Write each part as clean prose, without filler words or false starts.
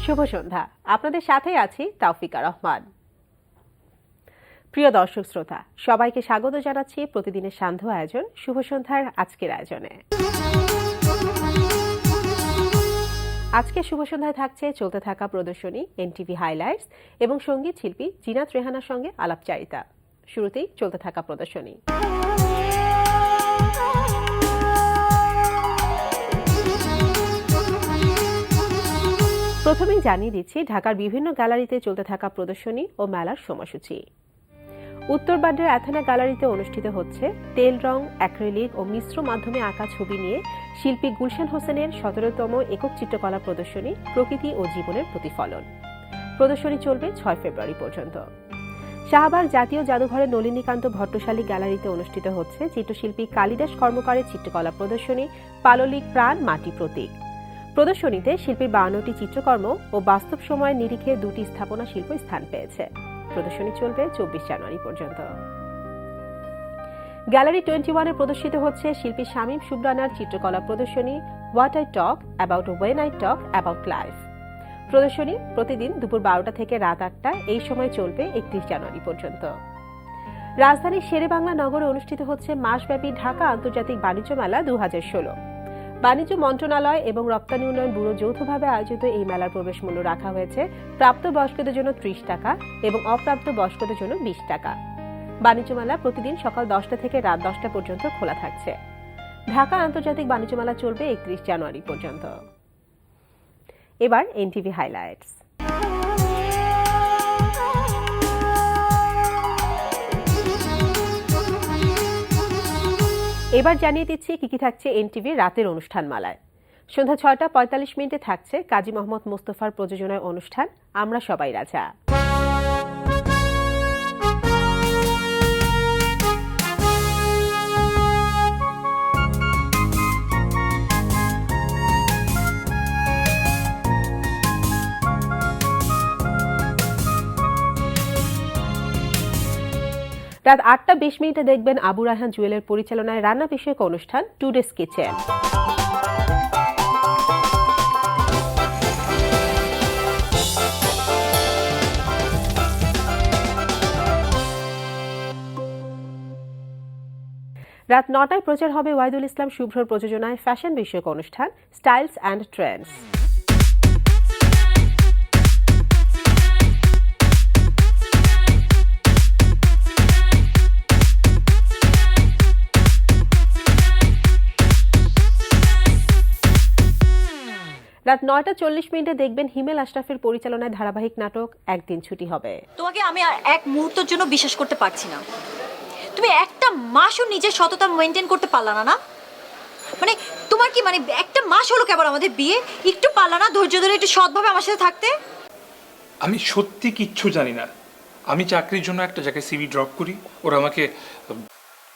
শুভ সন্ধ্যা। আপনাদের সাথেই আছি তাওফিকা রহমান। প্রিয় দর্শক শ্রোতা, সবাইকে স্বাগত জানাচ্ছি প্রতিদিনের সান্ধ্য আয়োজন শুভ সন্ধ্যার আজকের আয়োজনে। আজকে শুভ সন্ধ্যায় থাকছে চলতে থাকা প্রদর্শনী এনটিভি হাইলাইটস এবং সঙ্গীত শিল্পী জিনাত রেহানার সঙ্গে আলাপচারিতা। শুরুতেই চলতে থাকা প্রদর্শনী। প্রথমেই জানিয়ে দিচ্ছি ঢাকার বিভিন্ন গ্যালারিতে চলতে থাকা প্রদর্শনী ও মেলার সময়সূচি। উত্তর বাড্ডার অ্যাথেনা গ্যালারিতে অনুষ্ঠিত হচ্ছে তেল রং, অ্যাক্রিলিক ও মিশ্র মাধ্যমে আঁকা ছবি নিয়ে শিল্পী গুলশান হোসেনের 17তম একক চিত্রকলা প্রদর্শনী প্রকৃতি ও জীবনের প্রতিফলন। প্রদর্শনী চলবে 6 ফেব্রুয়ারি পর্যন্ত। শাহবাগ জাতীয় জাদুঘরের নলিনীকান্ত ভট্টশালী গ্যালারিতে অনুষ্ঠিত হচ্ছে চিত্রশিল্পী কালিদাস কর্মকারের চিত্রকলা প্রদর্শনী পাললিক প্রাণ মাটি প্রতীক। প্রদর্শনীতে শিল্পীর 52টি চিত্রকর্ম ও বাস্তব সময়ের নিরিখে 2টি স্থাপনা শিল্প স্থান পেয়েছে। প্রদর্শনী চলবে 24 জানুয়ারি পর্যন্ত। গ্যালারি 21-এ প্রদর্শিত হচ্ছে শিল্পী শামীম সুবরানার চিত্রকলা প্রদর্শনী what I talk about when I talk about life. প্রদর্শনী প্রতিদিন দুপুর 12টা থেকে রাত 8টা এই সময় চলবে 31 জানুয়ারি পর্যন্ত। রাজধানীর শেরেবাংলা নগরে অনুষ্ঠিত হচ্ছে মাসব্যাপী ঢাকা আন্তর্জাতিক বাণিজ্য মেলা 2016। বাণিজ্য মন্ত্রণালয় এবং রপ্তানি উন্নয়ন ব্যুরো যৌথভাবে আয়োজিত এই মেলার প্রবেশ মূল্য রাখা হয়েছে প্রাপ্তবয়স্কদের জন্য 30 টাকা এবং অপ্রাপ্ত বয়স্কদের জন্য 20 টাকা। বাণিজ্য মেলা প্রতিদিন সকাল 10টা থেকে রাত 10টা পর্যন্ত খোলা থাকছে। ঢাকা আন্তর্জাতিক বাণিজ্য মেলা চলবে 31 জানুয়ারি পর্যন্ত। এবার এনটিভি হাইলাইটস। এবার জানিয়ে দিচ্ছি কি থাকছে এনটিভির রাতের অনুষ্ঠান মালায়। সন্ধ্যা 6টা 45 মিনিটে থাকছে কাজী মোহাম্মদ মোস্তফার প্রযোজনায় অনুষ্ঠান আমরা সবাই রাজা। রাত 8টা 20 মিনিটে দেখবেন আবু রায়হান জুয়েলের পরিচালনায় রান্না বিষয়ক অনুষ্ঠান টুডেস কিচেন। রাত 9টায় প্রচার হবে ওয়াহিদুল ইসলাম শুভ্রর প্রযোজনায় ফ্যাশন বিষয়ক অনুষ্ঠান স্টাইলস অ্যান্ড ট্রেন্ডস। রাত 9টা 40 মিনিটে দেখবেন হিমেল আশরাফের পরিচালনায় ধারাবাহিক নাটক একদিন ছুটি হবে। তোমাকে আমি আর এক মুহূর্তের জন্য বিশ্বাস করতে পারছি না। তুমি একটা মাসও নিজের সততা মেনটেন করতে পারলা না। না মানে তোমার কি মানে একটা মাস হলো কেবল আমাদের বিয়ে, একটু পারলা না ধৈর্য ধরে একটু সৎভাবে আমার সাথে থাকতে? আমি সত্যি কিচ্ছু জানি না। আমি চাকরির জন্য একটা জায়গায় সিভি ড্রপ করি, ওরা আমাকে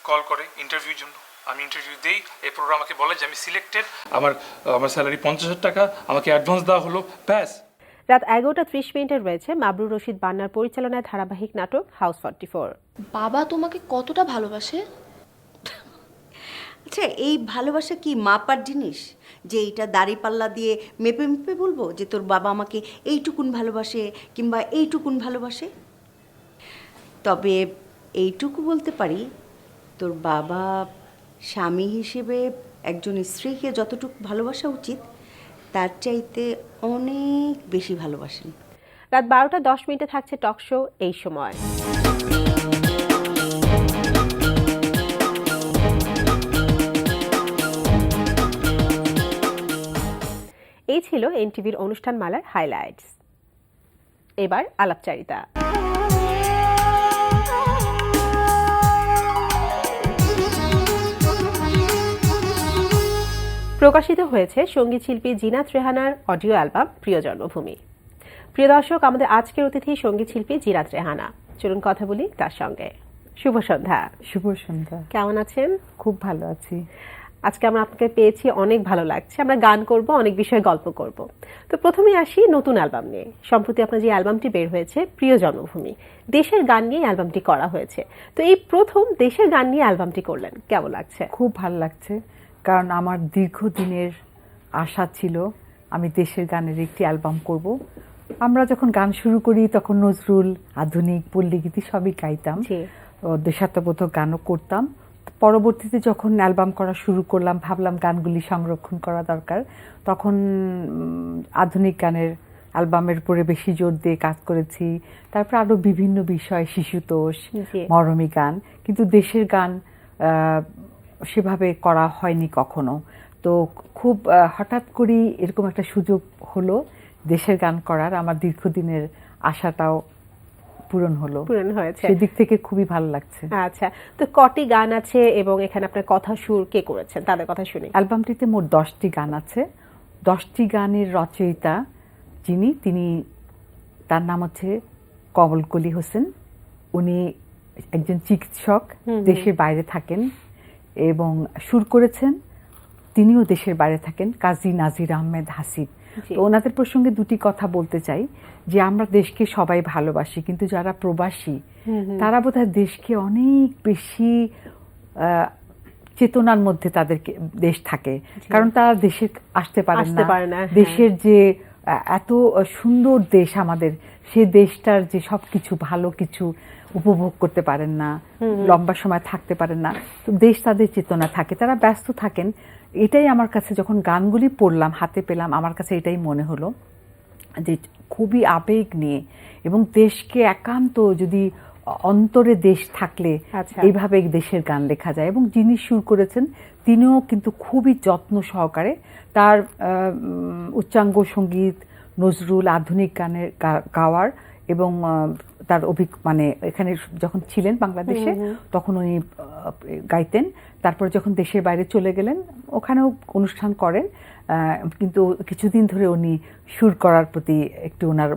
কল করে ইন্টারভিউর জন্য। আমি ইন্টারভিউ দিই, এরপর ওরা আমাকে বলে যে আমি সিলেক্টেড, আমার স্যালারি 50,000 টাকা, আমাকে অ্যাডভান্স দেওয়া হলো, ব্যাস। রাত 11টা 30 মিনিটে রয়েছে মাবরুর রশিদ বান্নার পরিচালনায় ধারাবাহিক নাটক হাউস 44। বাবা তোমাকে কতটা ভালোবাসে? আচ্ছা, এই ভালোবাসা কি মাপার জিনিস যে এইটা দাড়িপাল্লা দিয়ে মেপে মেপে বলবো যে তোর বাবা আমাকে এইটুকুন ভালোবাসে কিংবা এইটুকুন ভালোবাসে? তবে এইটুকু বলতে পারি, তোর বাবা স্বামী হিসেবে একজন স্ত্রীকে যতটুকু ভালোবাসা উচিত তার চাইতে অনেক বেশি ভালোবাসেন। রাত 12টা 10 মিনিটে থাকছে টক শো এই সময়। এই ছিল এনটিভির অনুষ্ঠান মালার হাইলাইটস। এবার আলাপচারিতা। প্রকাশিত হয়েছে সঙ্গীত শিল্পী জিনাত রেহানার অডিও অ্যালবাম প্রিয় জন্মভূমি। প্রিয় দর্শক, আমাদের আজকের অতিথি সঙ্গীত শিল্পী জিনাত রেহানা। চলুন কথা বলি তার সঙ্গে। শুভ সন্ধ্যা। শুভ সন্ধ্যা। কেমন আছেন? খুব ভালো আছি। আজকে আমরা আপনাকে পেয়েছি, অনেক ভালো লাগছে। আমরা গান করব, অনেক বিষয়ে গল্প করব। তো প্রথমে আসি নতুন অ্যালবাম নিয়ে। সম্প্রতি আপনার যে অ্যালবামটি বের হয়েছে প্রিয় জন্মভূমি, দেশের গান নিয়ে অ্যালবামটি করা হয়েছে। তো এই প্রথম দেশের গান নিয়ে অ্যালবামটি করলেন, কেমন লাগছে? খুব ভালো লাগছে, কারণ আমার দীর্ঘদিনের আশা ছিল আমি দেশের গানের একটি অ্যালবাম করব। আমরা যখন গান শুরু করি তখন নজরুল, আধুনিক, পল্লীগীতি সবই গাইতাম, জি। দেশাত্মবোধক গানও করতাম। পরবর্তীতে যখন অ্যালবাম করা শুরু করলাম, ভাবলাম গানগুলি সংরক্ষণ করা দরকার। তখন আধুনিক গানের অ্যালবামের উপরে বেশি জোর দিয়ে কাজ করেছি। তারপর আরও বিভিন্ন বিষয়, শিশুতোষ, জি। মরমী গান, কিন্তু দেশের গান সেভাবে করা হয়নি কখনো। তো খুব হঠাৎ করেই এরকম একটা সুযোগ হলো দেশের গান করার। আমার দীর্ঘদিনের আশাটাও পূরণ হয়েছে। সেদিক থেকে খুবই ভালো লাগছে। আচ্ছা, তো কটি গান আছে এবং এখানে আপনার কথা সুর কে করেছেন তাদের কথা শুনি। অ্যালবামটিতে মোট 10টি গান আছে। 10টি গানের রচয়িতা তিনি তার নাম হচ্ছে কমল কলি হোসেন। উনি একজন চিকিৎসক, দেশের বাইরে থাকেন, এবং সুর করেছেন তিনিও দেশের বাইরে থাকেন, কাজী নাজির আহমেদ হাসিব। তো ওনাদের প্রসঙ্গে দুটি কথা বলতে চাই, যে আমরা দেশকে সবাই ভালোবাসি, কিন্তু যারা প্রবাসী তারা বোধহয় দেশকে অনেক বেশি চেতনার মধ্যে তাদেরকে দেশ থাকে, কারণ তারা দেশে আসতে পারেন না। দেশের যে এত সুন্দর দেশ আমাদের, সে দেশটার যে সবকিছু ভালো কিছু উপভোগ করতে পারেন না, লম্বা সময় থাকতে পারেন না। তো দেশ তাদের চেতনা থাকে, তারা ব্যস্ত থাকেন। এটাই আমার কাছে যখন গানগুলি পড়লাম, হাতে পেলাম, আমার কাছে এটাই মনে হলো যে খুবই আবেগ নিয়ে, এবং দেশকে একান্ত যদি অন্তরে দেশ থাকলে এইভাবে দেশের গান লেখা যায়। এবং যিনি সুর করেছেন তিনিও কিন্তু খুবই যত্ন সহকারে তার উচ্চাঙ্গ সঙ্গীত, নজরুল, আধুনিক গানের গাওয়ার, এবং তার মানে এখানে যখন ছিলেন বাংলাদেশে তখন উনি গাইতেন। তারপর যখন দেশের বাইরে চলে গেলেন ওখানেও অনুষ্ঠান করেন, কিন্তু কিছুদিন ধরে উনি সুর করার প্রতি একটু ওনার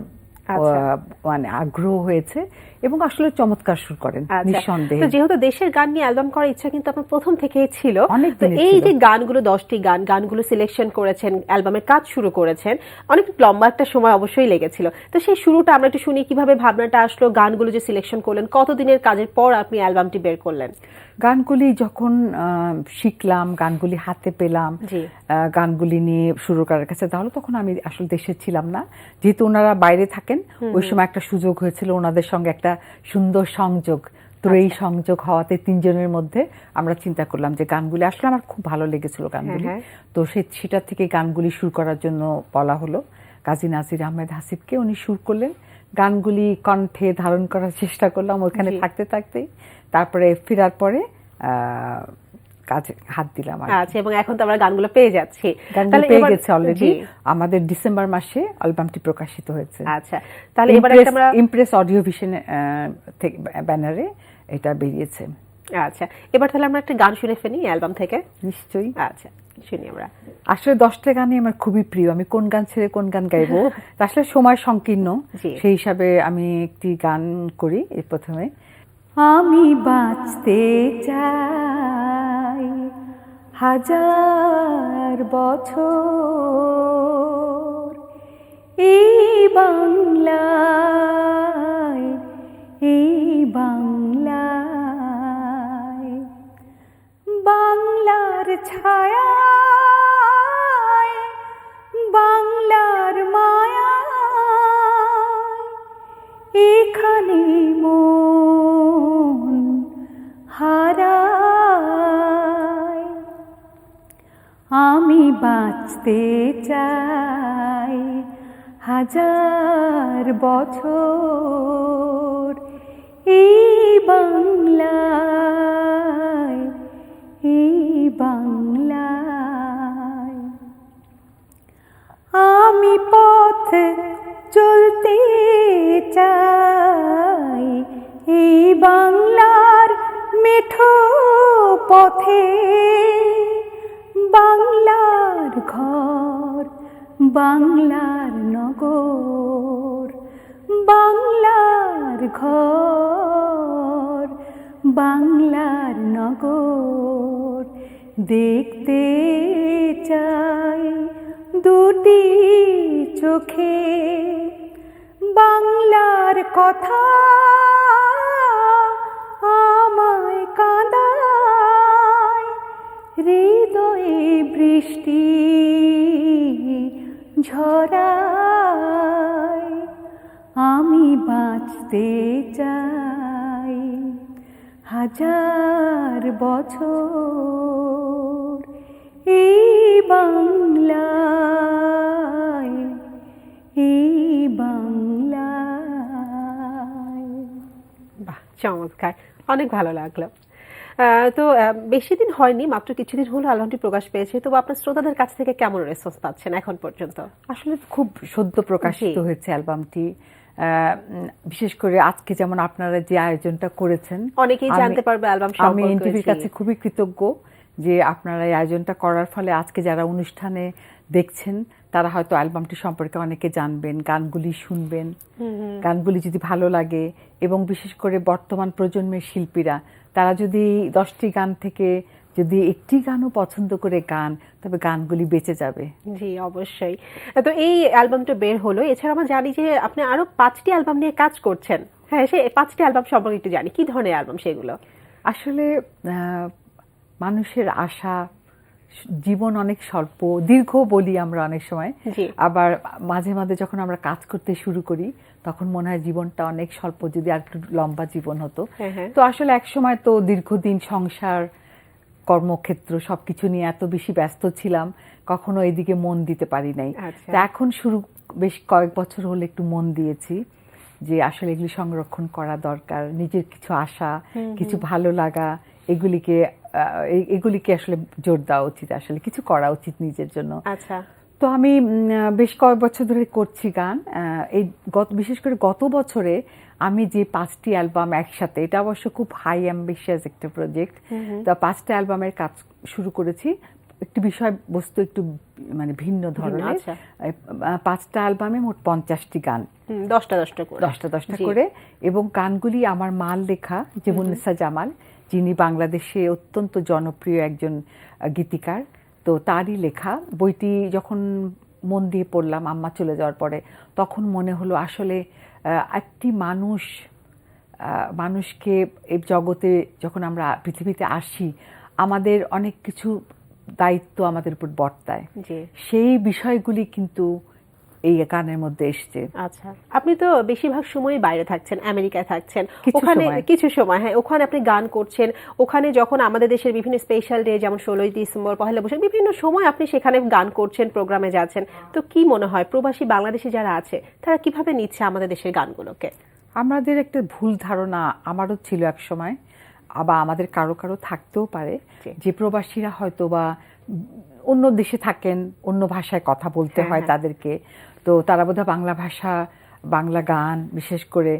মানে আগ্রহ হয়েছে, এবং আসলে চমৎকার সুর করেন নিঃসন্দেহে। যেহেতু দেশের গান নিয়ে অ্যালবাম করার ইচ্ছা কিন্তু আপনার প্রথম থেকেই ছিল, তো এই যে গানগুলো 10টি গানগুলো সিলেকশন করেছেন, অ্যালবামের কাজ শুরু করেছেন, অনেক লম্বা একটা সময় অবশ্যই লেগেছিল। তো সেই শুরুটা আমরা একটু শুনি, কিভাবে ভাবনাটা আসলো, গানগুলো যে সিলেকশন করলেন, কতদিনের কাজের পর আপনি অ্যালবামটি বের করলেন? গানগুলি যখন শিখলাম, গানগুলি হাতে পেলাম, গানগুলি নিয়ে সুরকারের কাছে তাহলে তখন আমি আসলে দেশে ছিলাম না, যেহেতু ওনারা বাইরে থাকেন। ওই সময় একটা সুযোগ হয়েছিল ওনাদের সঙ্গে একটা সুন্দর সংযোগ। তো এই সংযোগ হওয়াতে তিনজনের মধ্যে আমরা চিন্তা করলাম যে গানগুলি, আসলে আমার খুব ভালো লেগেছিল গানগুলি। তো সেটা থেকে গানগুলি সুর করার জন্য বলা হলো কাজী নাজির আহমেদ হাসিবকে। উনি সুর করলেন, গানগুলি কণ্ঠে ধারণ করার চেষ্টা করলাম ওখানে থাকতে থাকতেই। তারপরে ফেরার পরে কাজে হাত দিলাম। আচ্ছা, এবং এখন তো আমরা গানগুলো পেয়ে যাচ্ছি। গানগুলো পেয়ে গেছে অলরেডি, আমাদের ডিসেম্বর মাসে অ্যালবামটি প্রকাশিত হয়েছে। আচ্ছা, তাহলে এবার আমরা ইমপ্রেস অডিও ভিশন থেকে ব্যানারে এটা বেরিয়েছে। আচ্ছা, এবার তাহলে আমরা একটা গান শুনে ফেলি অ্যালবাম থেকে। নিশ্চয়ই। আচ্ছা, শুনি আমরা। আসলে 10টা গানই আমার খুবই প্রিয়, আমি কোন গান ছেড়ে কোন গান গাইবো আসলে সময় সংকীর্ণ, সেই হিসাবে আমি একটি গান করি। এর প্রথমে, আমি বাঁচতে চাই 1000 বছর এই বাংলায়, এই বাংলায়, বাংলার ছায়ায়, বাংলার মায়ায়, এখানে মন হারায়। আমি বাঁচতে চাই 1000 বছর এই বাংলায়, এই বাংলায়। আমি পথ চলতে চাই এই বাংলার মেঠো পথে, বাংলার ঘর, বাংলার নগর, বাংলার ঘর, বাংলার নগর দেখতে চাই দুটি চোখে, বাংলার কথা আমায় কাঁদায়, হৃদয়ে বৃষ্টি ঝরায় আমি বাঁচতে চাই হাজার বছর এই বাংলায়, এই বাংলায়। বাহ, চমৎকার, অনেক ভালো লাগলো। বেশি দিন হয়নি, মাত্র কিছুদিন হলো অ্যালবামটি প্রকাশ পেয়েছে, তবু আপনার শ্রোতাদের কাছ থেকে কেমন রেসপন্স পাচ্ছেন এখন পর্যন্ত? আসলে খুব সদ্য প্রকাশিত জি। হয়েছে অ্যালবামটি। বিশেষ করে আজকে যেমন আপনারা যে আয়োজনটা করেছেন, অনেকেই জানতে পারবে অ্যালবাম আমি সম্পর্কে। এনটিভির কাছে খুবই কৃতজ্ঞ যে আপনারা এই আয়োজনটা করার ফলে আজকে যারা অনুষ্ঠানে দেখছেন তারা হয়তো অ্যালবামটি সম্পর্কে অনেকে জানবেন, গানগুলি শুনবেন, গানগুলি যদি ভালো লাগে এবং বিশেষ করে বর্তমান প্রজন্মের শিল্পীরা তারা যদি 10টি গান থেকে যদি একটি গানও পছন্দ করে গান, তবে গানগুলি বেঁচে যাবে। জি, অবশ্যই। তো এই অ্যালবামটা বের হলো, এছাড়া আমরা জানি যে আপনি আরো 5টি অ্যালবাম নিয়ে কাজ করছেন। হ্যাঁ, সেই 5টি অ্যালবাম সম্পর্কে একটু জানি, কি ধরনের অ্যালবাম সেগুলো? আসলে মানুষের আশা, জীবন অনেক স্বল্প, দীর্ঘ বলি আমরা অনেক সময়, জি। আবার মাঝে মাঝে যখন আমরা কাজ করতে শুরু করি তখন মনে হয় জীবনটা অনেক স্বল্প, যদি আর একটু লম্বা জীবন হতো। হ্যাঁ, হ্যাঁ। তো আসলে এক সময় তো দীর্ঘদিন সংসার, কর্মক্ষেত্র সবকিছু নিয়ে এত বেশি ব্যস্ত ছিলাম, কখনো এদিকে মন দিতে পারি নাই। আচ্ছা। তো এখন বেশ কয়েক বছর হলে একটু মন দিয়েছি যে আসলে এগুলি সংরক্ষণ করা দরকার, নিজের কিছু আশা, কিছু ভালো লাগা, এগুলিকে আসলে জোর দেওয়া উচিত, আসলে কিছু করা উচিত নিজের জন্য। আচ্ছা। তো আমি বেশ কয়েক বছর ধরে করছি গান। বিশেষ করে গত বছরে আমি যে 5টি অ্যালবাম একসাথে, এটা অবশ্য খুব হাই অ্যাম্বিশিয়াস একটা প্রজেক্ট, তো 5টা অ্যালবামের কাজ শুরু করেছি। একটি বিষয়বস্তু একটু মানে ভিন্ন ধরনের। আচ্ছা। 5টা অ্যালবামে মোট 50টি গান, 10টা করে। 10টা জি। করে, এবং গানগুলি আমার মার লেখা, যেমুন্নেসা জামাল, যিনি বাংলাদেশে অত্যন্ত জনপ্রিয় একজন গীতিকার, তো তারই লেখা। বইটি যখন মন দিয়ে পড়লাম আম্মা চলে যাওয়ার পরে, তখন মনে হলো আসলে একটি মানুষকে এই জগতে যখন আমরা পৃথিবীতে আসি, আমাদের অনেক কিছু দায়িত্ব আমাদের উপর বর্তায়, জি। সেই বিষয়গুলি কিন্তু এই গানের মধ্যে এসছে। আচ্ছা, আপনি তো বেশিরভাগ সময় বাইরে থাকছেন, আমেরিকায় থাকছেন, কিছু ওখানে সময়। কিছু সময়, হ্যাঁ, ওখানে আপনি গান করছেন। ওখানে যখন আমাদের দেশের বিভিন্ন স্পেশাল ডে, যেমন 16ই ডিসেম্বর, পহেলা বৈশাখ, বিভিন্ন সময় আপনি সেখানে গান করছেন, প্রোগ্রামে যাচ্ছেন। তো কি মনে হয় প্রবাসী বাংলাদেশি যারা আছে তারা কিভাবে নিচ্ছে আমাদের দেশের গানগুলোকে? আমাদের একটা ভুল ধারণা আমারও ছিল এক সময়, আবার আমাদের কারো কারো থাকতেও পারে, জি। যে প্রবাসীরা হয়তো বা অন্য দেশে থাকেন, অন্য ভাষায় কথা বলতে হ্যাঁ, হয় হ্যাঁ। তাদেরকে, তো তারা বোধহয় বাংলা ভাষা, বাংলা গান, বিশেষ করে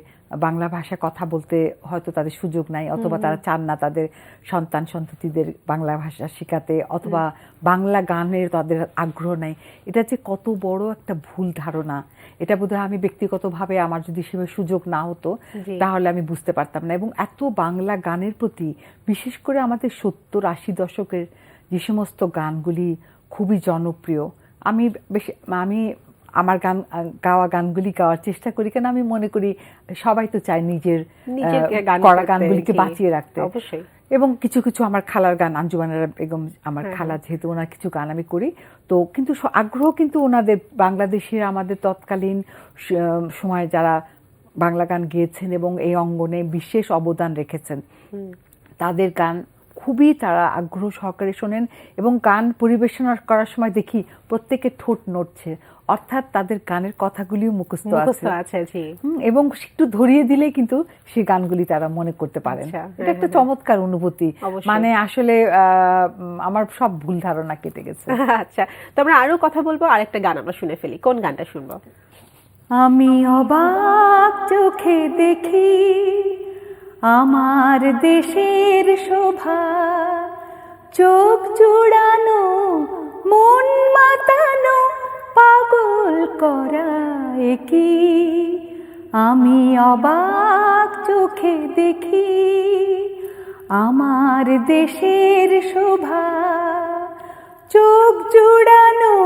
বাংলা ভাষায় কথা বলতে হয়তো তাদের সুযোগ নাই, অথবা তারা চান না তাদের সন্তান সন্ততিদের বাংলা ভাষা শেখাতে, অথবা বাংলা গানের তাদের আগ্রহ নাই। এটা যে কত বড় একটা ভুল ধারণা, এটা বোধহয় আমি ব্যক্তিগতভাবে আমার যদি সেভাবে সুযোগ না হতো জি। তাহলে আমি বুঝতে পারতাম না। এবং এত বাংলা গানের প্রতি, বিশেষ করে আমাদের 70-80 দশকের যে সমস্ত গানগুলি খুবই জনপ্রিয়, আমি আমার গাওয়া গানগুলি গাওয়ার চেষ্টা করি, কেন আমি মনে করি সবাই তো চায় নিজের গান করা করতে, গানগুলিকে জি। বাঁচিয়ে রাখতে। অবশ্যই। এবং কিছু কিছু আমার খালার গান, আঞ্জুমানের বেগম আমার খালা, যেহেতু ওনার কিছু গান আমি করি, তো কিন্তু আগ্রহ কিন্তু ওনাদের, বাংলাদেশের আমাদের তৎকালীন সময় যারা বাংলা গান গেয়েছেন এবং এই অঙ্গনে বিশেষ অবদান রেখেছেন, তাদের গান খুবই তারা আগ্রহ সহকারে শোনেন, এবং গান পরিবেশনা করার সময় দেখি প্রত্যেকে ঠোঁট নড়ছে, অর্থাৎ তাদের গানের কথাগুলিও মুখস্থ আছে। জি। এবং একটু ধরিয়ে দিলে কিন্তু সেই গানগুলি তারা মনে করতে পারেন। আচ্ছা, এটা একটা চমৎকার অনুভূতি। অবশ্যই। মানে আসলে আমার সব ভুল ধারণা কেটে গেছে। আচ্ছা, তো আমরা আরো কথা বলবো, আরেকটা গান আমরা শুনে ফেলি। কোন গানটা শুনবো? আমি অবাক চোখে দেখি আমার দেশের শোভা, চোখ জুড়ানো, মন মাতানো, পাগল করা কি। আমি অবাক চোখে দেখি আমার দেশের শোভা, চোখ জুড়ানো,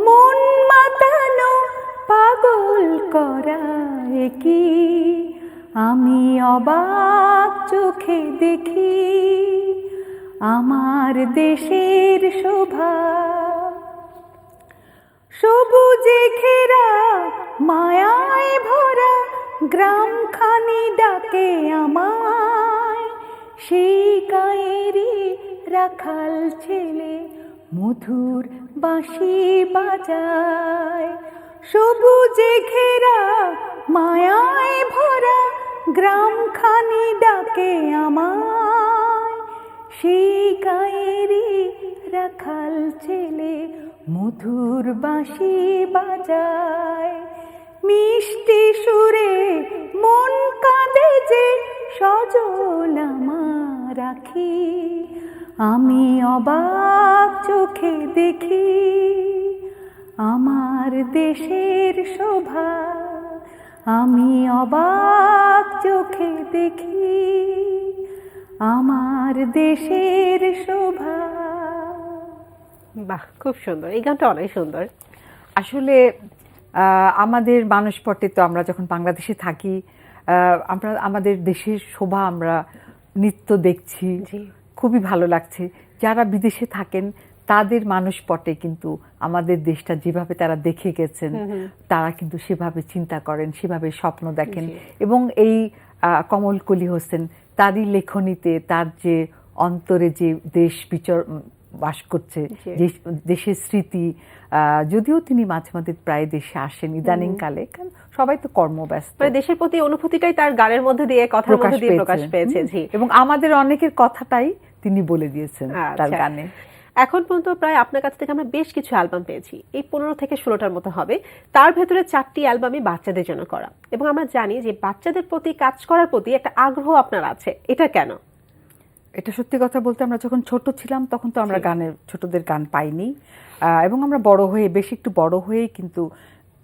মন মাতানো, পাগল করা কি। আমি অবাক চোখে দেখি আমার দেশের শোভা। সবুজে ঘেরা মায়ায় ভরা গ্রামখানি ডাকে আমায়, সেই গায়েরই রাখাল ছেলে মধুর বাঁশি বাজায়। সবুজে ঘেরা মায়ায় ভরা গ্রামখানি ডাকে আমায়, সেই গায়েরই রাখাল ছেলে মধুর বাঁশি বাজায়। মিষ্টি সুরে মন কাঁদে যে সজল আমার রাখি, আমি অবাক চোখে দেখি আমার দেশের শোভা, আমি অবাক চোখে দেখি আমার দেশের শোভা। বাহ, খুব সুন্দর, এই গানটা অনেক সুন্দর। আসলে আমাদের মানসপটে তো আমরা যখন বাংলাদেশে থাকি, আমরা আমাদের দেশের শোভা আমরা নিত্য দেখছি, খুবই ভালো লাগছে। যারা বিদেশে থাকেন তাদের মানসপটে কিন্তু আমাদের দেশটা যেভাবে তারা দেখে গেছেন, তারা কিন্তু সেভাবে চিন্তা করেন, সেভাবে স্বপ্ন দেখেন। এবং এই কমলকলি হোসেন তারই লেখনীতে তার যে অন্তরে যে দেশ বাস করছে, যে দেশের স্মৃতি, যদিও তিনি মাঝে মাঝে প্রায় দেশে আসেন ইদানিং কালে, কারণ সবাই তো কর্মব্যস্ত, মানে দেশের প্রতি অনুভূতিটাই তার গানের মধ্যে দিয়ে, কথার মধ্যে দিয়ে প্রকাশ পেয়েছে। জি, এবং আমাদের অনেকের কথাটাই তিনি বলে দিয়েছেন তার গানে। এখন পর্যন্ত প্রায় আপনার কাছ থেকে আমরা বেশ কিছু অ্যালবাম পেয়েছি, এই 15 থেকে 16টার মতো হবে। তার ভেতরে 4টি অ্যালবামই বাচ্চাদের জন্য করা, এবং আমরা জানি যে বাচ্চাদের প্রতি কাজ করার প্রতি একটা আগ্রহ আপনার আছে, এটা কেন? এটা সত্যি কথা বলতে, আমরা যখন ছোট ছিলাম তখন তো আমরা ছোটদের গান পাইনি, এবং আমরা বড় হয়ে, বেশি একটু বড় হয়েই কিন্তু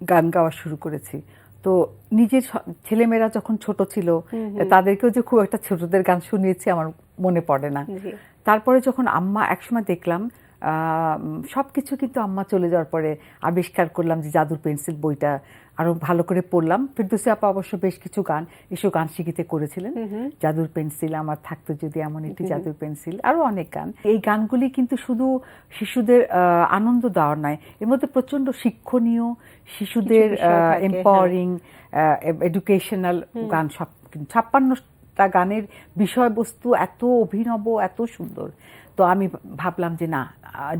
গান গাওয়া শুরু করেছি। তো নিজের ছেলেমেয়েরা যখন ছোট ছিল তাদেরকেও যে খুব একটা ছোটদের গান শুনিয়েছি আমার মনে পড়ে না। তারপরে যখন আম্মা, একসময় দেখলাম সবকিছু কিন্তু আম্মা চলে যাওয়ার পরে আবিষ্কার করলাম যে জাদুর পেন্সিল বইটা আরো ভালো করে পড়লাম। ফেরদৌসী আপা অবশ্য বেশ কিছু গান শিখিতে করেছিলেন, জাদুর পেন্সিল, আমার থাকতো যদি এমন একটি জাদুর পেন্সিল, আরো অনেক গান। এই গানগুলি কিন্তু শুধু শিশুদের আনন্দ দেওয়ার নয়, এর মধ্যে প্রচন্ড শিক্ষণীয়, শিশুদের এম্পাওয়ারিং, এডুকেশনাল গান, সব 56টা গানের বিষয়বস্তু এত অভিনব, এত সুন্দর। তো আমি ভাবলাম যে না,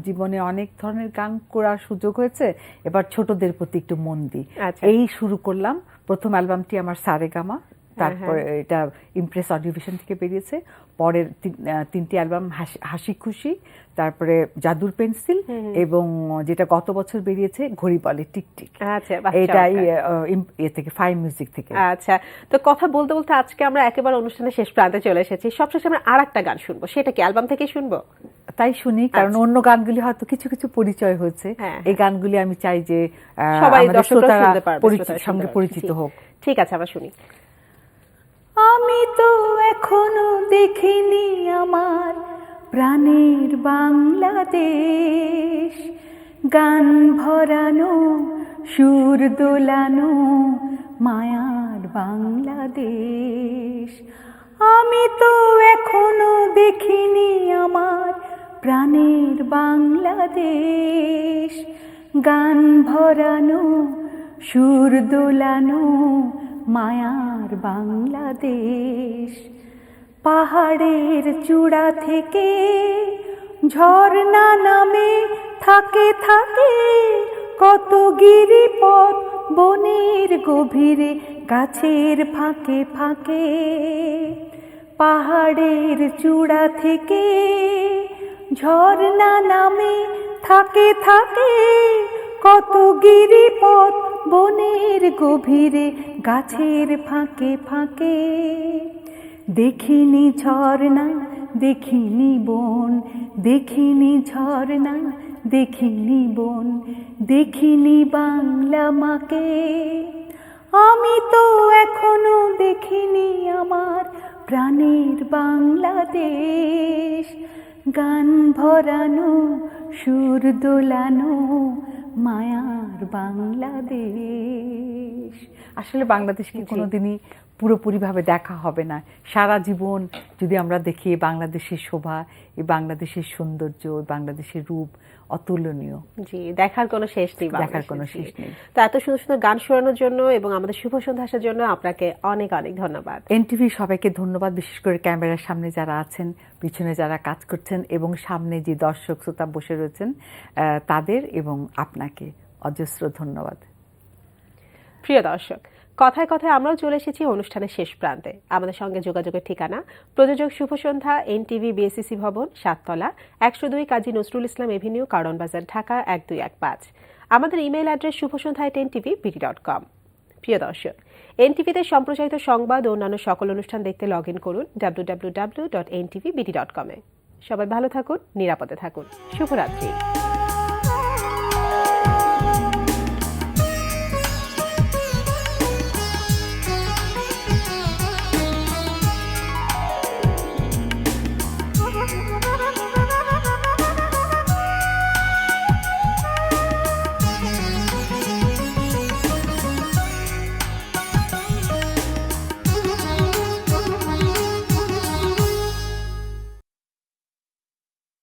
জীবনে অনেক ধরনের গান করার সুযোগ হয়েছে, এবার ছোটদের প্রতি একটু মন দিই। এই শুরু করলাম। প্রথম অ্যালবামটি আমার সারেগামা, তারপরে এটা ইমপ্রেস অডিওভিশন থেকে বেরিয়েছে। পরের 3টি অ্যালবাম হাসি খুশি, তারপরে জাদুর পেন্সিল, এবং যেটা গত বছর বেরিয়েছে ঘড়ি বলে টিকটিক, এটাই থেকে ফাইভ মিউজিক থেকে। আচ্ছা, তো কথা বলতে বলতে আজকে আমরা একেবারে অনুষ্ঠানের শেষ প্রান্তে চলে এসেছি। সবশেষে আমরা আরেকটা গান শুনবো, সেটা কি অ্যালবাম থেকে শুনবো? তাই শুনি, কারণ অন্য গানগুলি হয়তো কিছু কিছু পরিচয় হয়েছে, এই গানগুলি আমি চাই যে সবাই সঙ্গে পরিচিত হোক। ঠিক আছে, আমরা শুনি। আমি তো এখনো দেখিনি আমার প্রাণের বাংলাদেশ, গান ভরানো, সুর দোলানো মায়ার বাংলাদেশ। আমি তো এখনো দেখিনি আমার প্রাণের বাংলাদেশ, গান ভরানো, সুর দোলানো মায়ার বাংলাদেশ। পাহাড়ের চূড়া থেকে ঝর্ণা নামে থাকে থাকে কত গিরিপথ, বনের গভীরে গাছের ফাঁকে ফাঁকে। পাহাড়ের চূড়া থেকে ঝর্ণা নামে থাকে থাকে কত গিরিপথ, বনের গভীরে গাছের ফাঁকে ফাঁকে। দেখিনি ঝর্ণা, দেখিনি বন, দেখিনি ঝর্ণা, দেখিনি বন, দেখিনি বাংলা মাকে। আমি তো এখনো দেখিনি আমার প্রাণের বাংলাদেশ, গান ভরানো, সুর দোলানো মায়ার বাংলাদেশ। আসলে বাংলাদেশকে কোনোদিনই পুরোপুরিভাবে দেখা হবে না। সারা জীবন যদি আমরা দেখি বাংলাদেশের শোভা, এই বাংলাদেশের সৌন্দর্য, বাংলাদেশের রূপ অতুলনীয়। জি, দেখার কোনো শেষ নেই, দেখার কোনো বাংলাদেশে। শেষ নেই। তো এত সুন্দর সুন্দর গান শোনানোর জন্য এবং আমাদের শুভ সন্ধ্যা আসার জন্য আপনাকে অনেক অনেক ধন্যবাদ। এনটিভি সবাইকে ধন্যবাদ, বিশেষ করে ক্যামেরার সামনে যারা আছেন, পিছনে যারা কাজ করছেন এবং সামনে যে দর্শক শ্রোতা বসে রয়েছেন তাদের এবং আপনাকে অজস্র ধন্যবাদ। প্রিয় দর্শক, কথায় কথায় আমরাও চলে এসেছি অনুষ্ঠানের শেষ প্রান্তে। আমাদের সঙ্গে যোগাযোগের ঠিকানা প্রযোজক শুভ সন্ধ্যা, এনটিভি, বিএসসিসি ভবন, 7 তলা, 102 কাজী নজরুল ইসলাম এভিনিউ, কারণ বাজার, ঢাকা 1215। আমাদের ইমেইল অ্যাড্রেস shubhosandha@ntv.com। প্রিয় দর্শক, এনটিভিতে সম্প্রচারিত সংবাদ ও অন্যান্য সকল অনুষ্ঠান দেখতে লগ ইন করুন www.ntvbd.com-এ। সবাই ভালো থাকুন, নিরাপদে থাকুন। শুভরাত্রি।